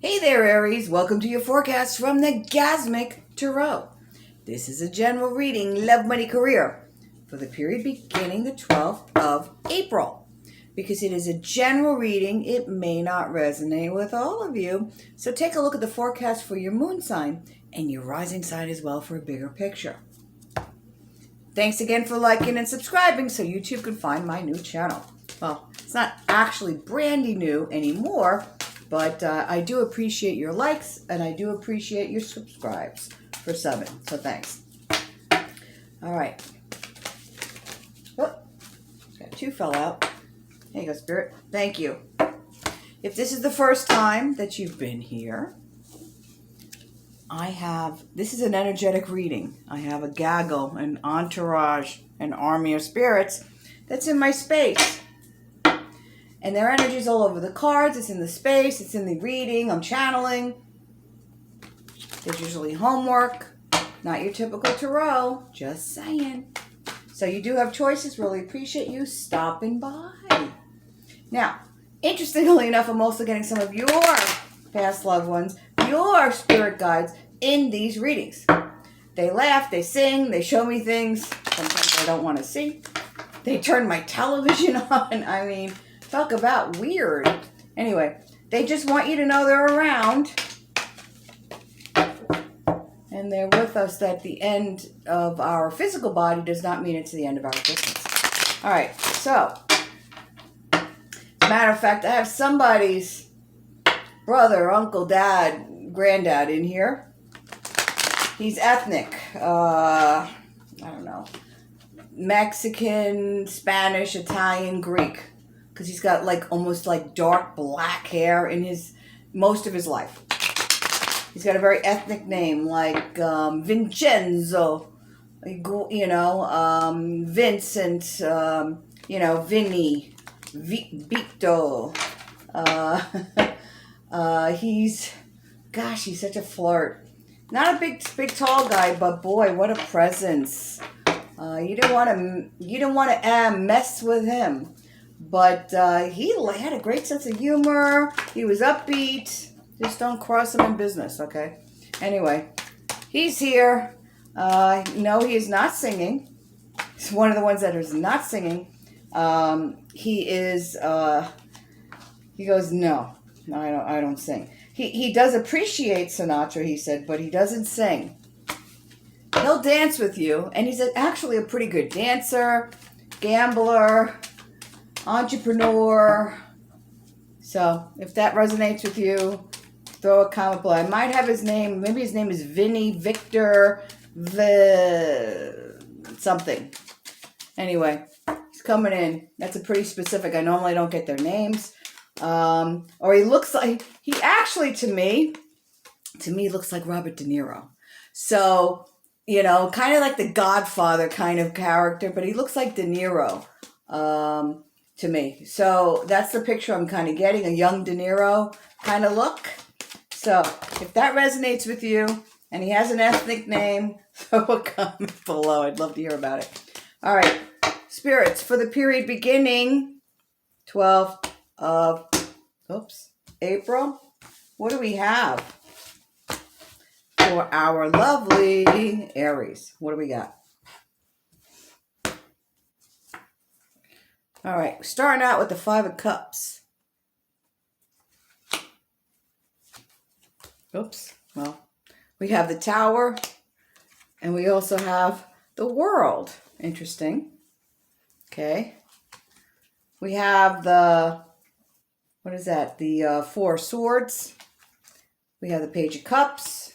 Hey there, Aries. Welcome to your forecast from the Gasmic Tarot. This is a general reading, love, money, career, for the period beginning the 12th of April. Because it is a general reading, it may not resonate with all of you. So take a look at the forecast for your moon sign and your rising sign as well for a bigger picture. Thanks again for liking and subscribing so YouTube can find my new channel. Well, it's not actually brandy new anymore, but I do appreciate your likes and I do appreciate your subscribes for subbing. So thanks. All right. Oh, got two fell out. There you go, Spirit. Thank you. If this is the first time that you've been here, this is an energetic reading. I have a gaggle, an entourage, an army of spirits that's in my space. And their energy's all over the cards. It's in the space. It's in the reading. I'm channeling. There's usually homework. Not your typical tarot. Just saying. So you do have choices. Really appreciate you stopping by. Now, interestingly enough, I'm also getting some of your past loved ones, your spirit guides in these readings. They laugh, they sing, they show me things sometimes I don't want to see. They turn my television on. I mean, talk about weird. Anyway, they just want you to know they're around. And they're with us at the end of our physical body does not mean it's the end of our existence. All right, so, matter of fact, I have somebody's brother, uncle, dad, granddad in here. He's ethnic. I don't know. Mexican, Spanish, Italian, Greek. Because he's got almost dark black hair in most of his life. He's got a very ethnic name like Vincenzo, Vincent, Vinny, Vito. He's such a flirt. Not a big tall guy, but boy, what a presence. You didn't want to mess with him, but he had a great sense of humor. He was upbeat. Just don't cross him in business, okay? Anyway, he's here. No, he is not singing. He's one of the ones that is not singing. He is. He goes, no, I don't sing. He does appreciate Sinatra, he said, but he doesn't sing. He'll dance with you, and he's actually a pretty good dancer, gambler, entrepreneur. So if that resonates with you, throw a comment below. I might have his name. Maybe his name is Vinny, Victor, something. Anyway, he's coming in. That's a pretty specific. I normally don't get their names. Or he looks like, he actually, to me, looks like Robert De Niro. So, kind of like the Godfather kind of character, but he looks like De Niro, to me. So that's the picture I'm kind of getting, a young De Niro kind of look. So if that resonates with you, and he has an ethnic name, throw a comment below. I'd love to hear about it. All right, spirits, for the period beginning 12th of April, what do we have for our lovely Aries? What do we got? All right, starting out with the Five of Cups. Well, we have the Tower, and we also have the World. Interesting. Okay. We have the, what is that? The Four of Swords. We have the Page of Cups.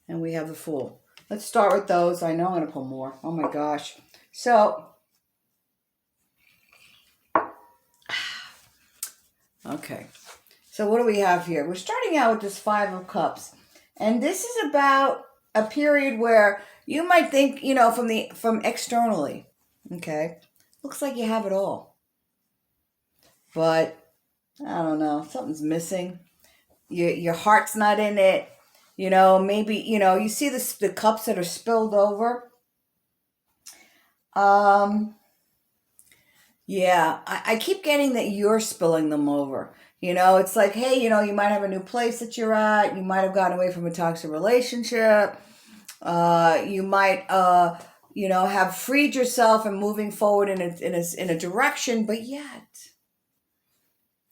And we have the Fool. Let's start with those. I know I'm going to pull more. Oh my gosh. So, okay. So what do we have here? We're starting out with this Five of Cups. And this is about a period where you might think, from externally. Okay. Looks like you have it all. But, I don't know. Something's missing. Your heart's not in it. Maybe, you see the cups that are spilled over. Yeah, I keep getting that you're spilling them over. It's like, hey, you might have a new place that you're at. You might have gotten away from a toxic relationship. You might, have freed yourself and moving forward in a direction, but yet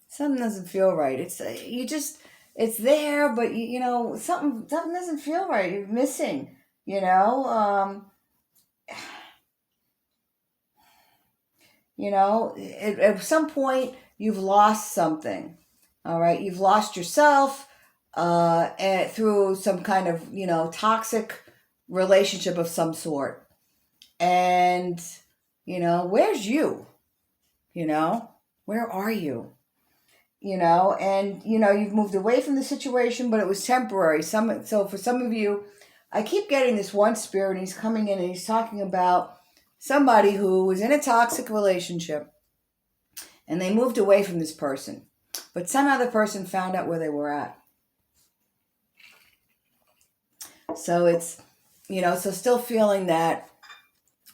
something doesn't feel right. It's there, but something doesn't feel right. You're missing. You know, um, at some point you've lost something. All right, you've lost yourself and through some kind of toxic relationship of some sort. And where's you? You know, where are you? And you've moved away from the situation, but it was temporary. So for some of you, I keep getting this one spirit, and he's coming in and he's talking about somebody who was in a toxic relationship and they moved away from this person, but somehow the person found out where they were at. So it's so still feeling that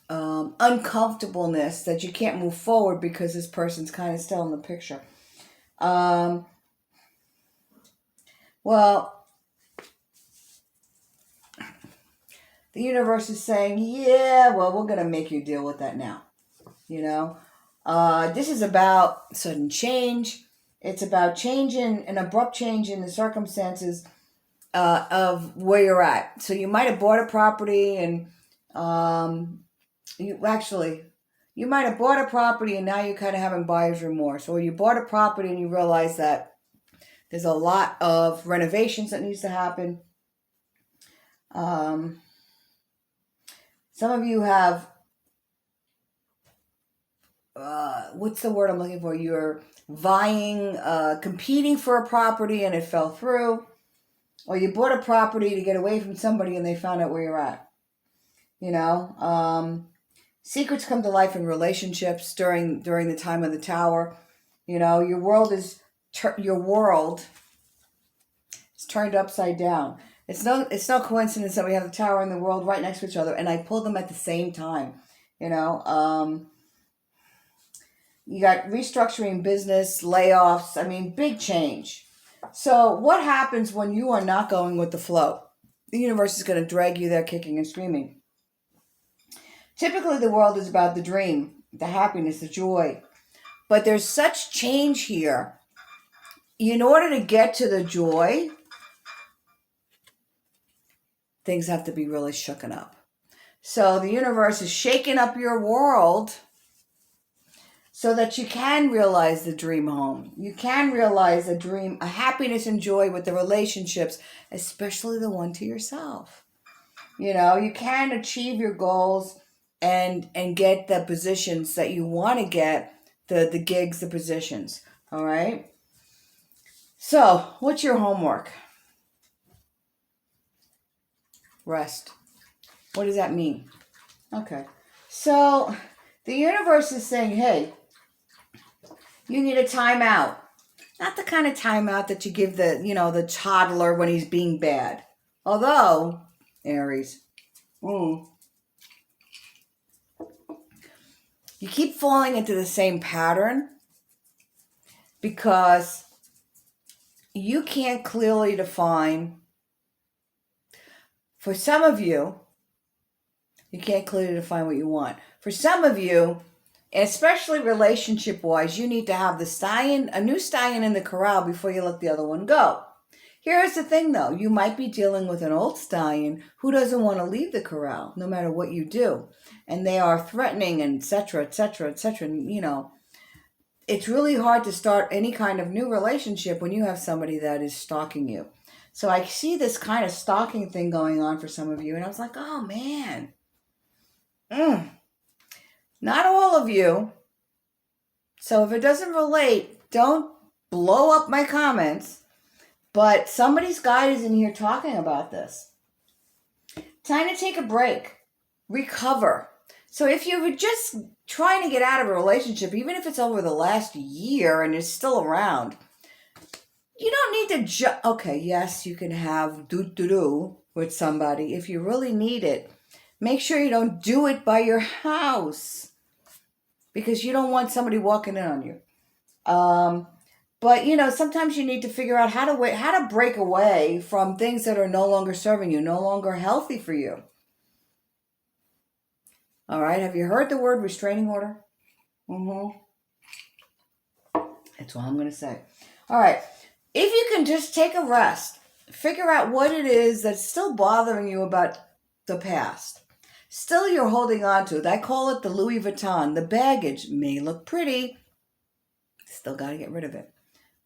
uncomfortableness that you can't move forward because this person's kind of still in the picture. Well, the universe is saying, yeah, well, we're going to make you deal with that now. This is about sudden change. It's about an abrupt change in the circumstances of where you're at. So you might have bought a property and you might have bought a property and now you're kind of having buyer's remorse. Or you bought a property and you realize that there's a lot of renovations that needs to happen. Some of you have, what's the word I'm looking for? You're vying, competing for a property and it fell through. Or you bought a property to get away from somebody and they found out where you're at. Secrets come to life in relationships during the time of the Tower. Your world is turned upside down. It's no coincidence that we have the Tower and the world right next to each other, and I pulled them at the same time. You got restructuring business, layoffs. I mean, big change. So what happens when you are not going with the flow? The universe is going to drag you there kicking and screaming. Typically, the world is about the dream, the happiness, the joy. But there's such change here. In order to get to the joy, things have to be really shooken up. So the universe is shaking up your world so that you can realize the dream home. You can realize a happiness and joy with the relationships, especially the one to yourself. You can achieve your goals and get the positions that you want to get, the gigs, the positions. All right? So, what's your homework? Rest. What does that mean? Okay. So, the universe is saying, hey, you need a timeout. Not the kind of timeout that you give the toddler when he's being bad. Although, Aries, you keep falling into the same pattern because you can't clearly define. For some of you, you can't clearly define what you want. For some of you, especially relationship-wise, you need to have a new stallion in the corral before you let the other one go. Here's the thing, though. You might be dealing with an old stallion who doesn't want to leave the corral, no matter what you do. And they are threatening, and et cetera, et cetera, et cetera. And, it's really hard to start any kind of new relationship when you have somebody that is stalking you. So I see this kind of stalking thing going on for some of you. And I was like, oh, man. Not all of you. So if it doesn't relate, don't blow up my comments. But somebody's guide is in here talking about this. Time to take a break. Recover. So if you were just trying to get out of a relationship, even if it's over the last year and it's still around, you don't need to okay, yes, you can have do with somebody if you really need it. Make sure you don't do it by your house. because you don't want somebody walking in on you. But sometimes you need to figure out how to break away from things that are no longer serving you, no longer healthy for you. All right. Have you heard the word restraining order? That's all I'm going to say. All right. If you can just take a rest, figure out what it is that's still bothering you about the past. Still you're holding on to. I call it the Louis Vuitton. The baggage may look pretty. Still got to get rid of it.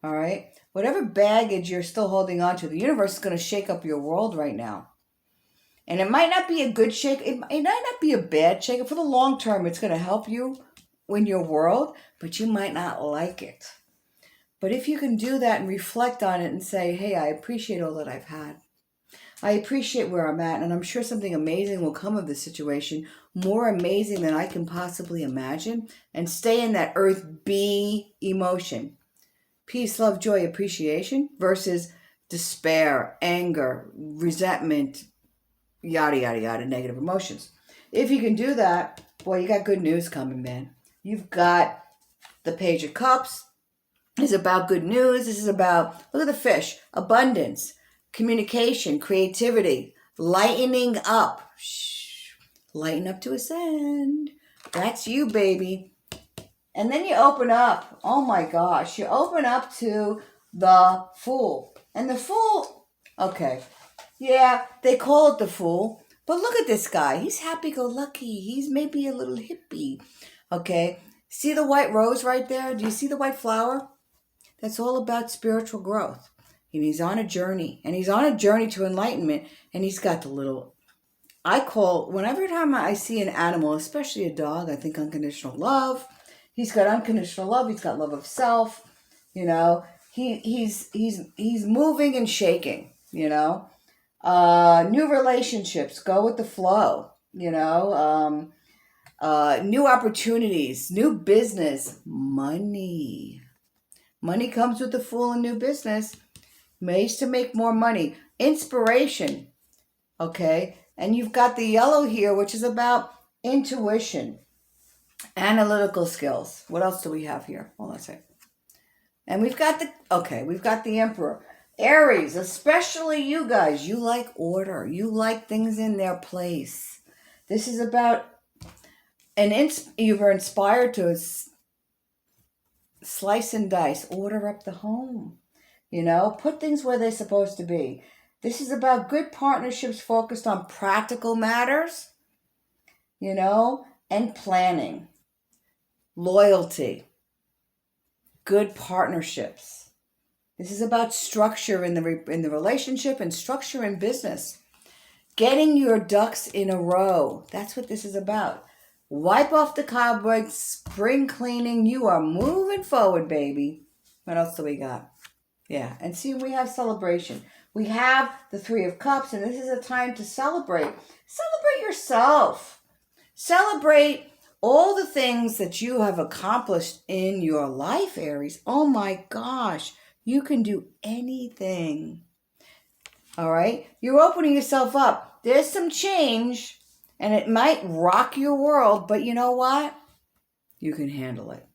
All right? Whatever baggage you're still holding on to, the universe is going to shake up your world right now. And it might not be a good shake. It might not be a bad shake. For the long term, it's going to help you in your world, but you might not like it. But if you can do that and reflect on it and say, hey, I appreciate all that I've had. I appreciate where I'm at, and I'm sure something amazing will come of this situation, more amazing than I can possibly imagine, and stay in that earth B emotion. Peace, love, joy, appreciation versus despair, anger, resentment, yada, yada, yada, negative emotions. If you can do that, boy, you got good news coming, man. You've got the Page of Cups. This is about good news. This is about, look at the fish, abundance, communication, creativity, lightening up. Shh. Lighten up to ascend. That's you, baby. And then you open up. Oh my gosh. You open up to the Fool. And the Fool, okay. Yeah, they call it the Fool. But look at this guy. He's happy-go-lucky. He's maybe a little hippie. Okay. See the white rose right there? Do you see the white flower? That's all about spiritual growth. And he's on a journey. And he's on a journey to enlightenment. And he's got the little, whenever time I see an animal, especially a dog, I think unconditional love. He's got unconditional love. He's got love of self. He's moving and shaking, New relationships, go with the flow, new opportunities, new business, money. Money comes with the Fool in new business. Ways to make more money. Inspiration. Okay. And you've got the yellow here, which is about intuition. Analytical skills. What else do we have here? Hold on a second. And we've got the Emperor. Aries, especially you guys. You like order. You like things in their place. This is about you were inspired to slice and dice, order up the home, put things where they're supposed to be. This is about good partnerships focused on practical matters, and planning, loyalty, good partnerships. This is about structure in the relationship and structure in business. Getting your ducks in a row. That's what this is about. Wipe off the cobwebs, spring cleaning. You are moving forward, baby. What else do we got? Yeah, and see, we have celebration. We have the Three of Cups, and this is a time to celebrate. Celebrate yourself. Celebrate all the things that you have accomplished in your life, Aries. Oh my gosh, you can do anything. All right? You're opening yourself up. There's some change. And it might rock your world, but you know what? You can handle it.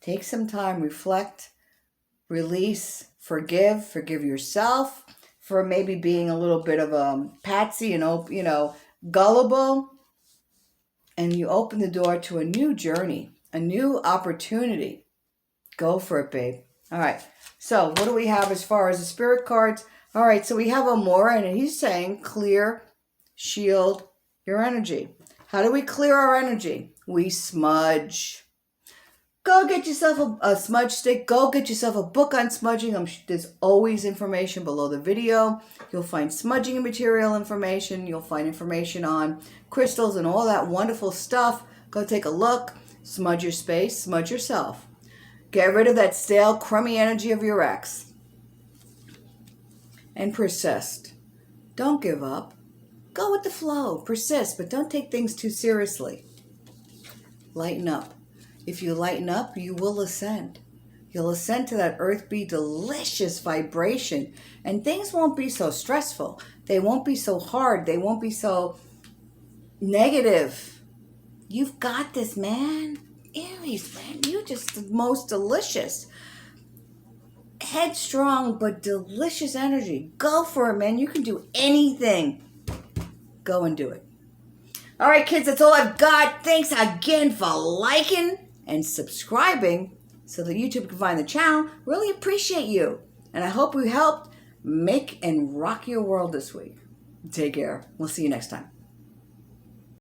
Take some time, reflect, release, forgive yourself for maybe being a little bit of a patsy and, gullible. And you open the door to a new journey, a new opportunity. Go for it, babe. All right. So what do we have as far as the spirit cards? All right. So we have Amora, and he's saying clear, shield, your energy. How do we clear our energy? We smudge. Go get yourself a smudge stick. Go get yourself a book on smudging. There's always information below the video. You'll find smudging material information. You'll find information on crystals and all that wonderful stuff. Go take a look. Smudge your space. Smudge yourself. Get rid of that stale, crummy energy of your ex. And persist. Don't give up. Go with the flow. Persist, but don't take things too seriously. Lighten up. If you lighten up, you will ascend. You'll ascend to that earth be delicious vibration, and things won't be so stressful. They won't be so hard. They won't be so negative. You've got this, man. Aries, man, you just the most delicious, headstrong, but delicious energy. Go for it, man. You can do anything. Go and do it. All right, kids, that's all I've got. Thanks again for liking and subscribing so that YouTube can find the channel. Really appreciate you. And I hope we helped make and rock your world this week. Take care. We'll see you next time.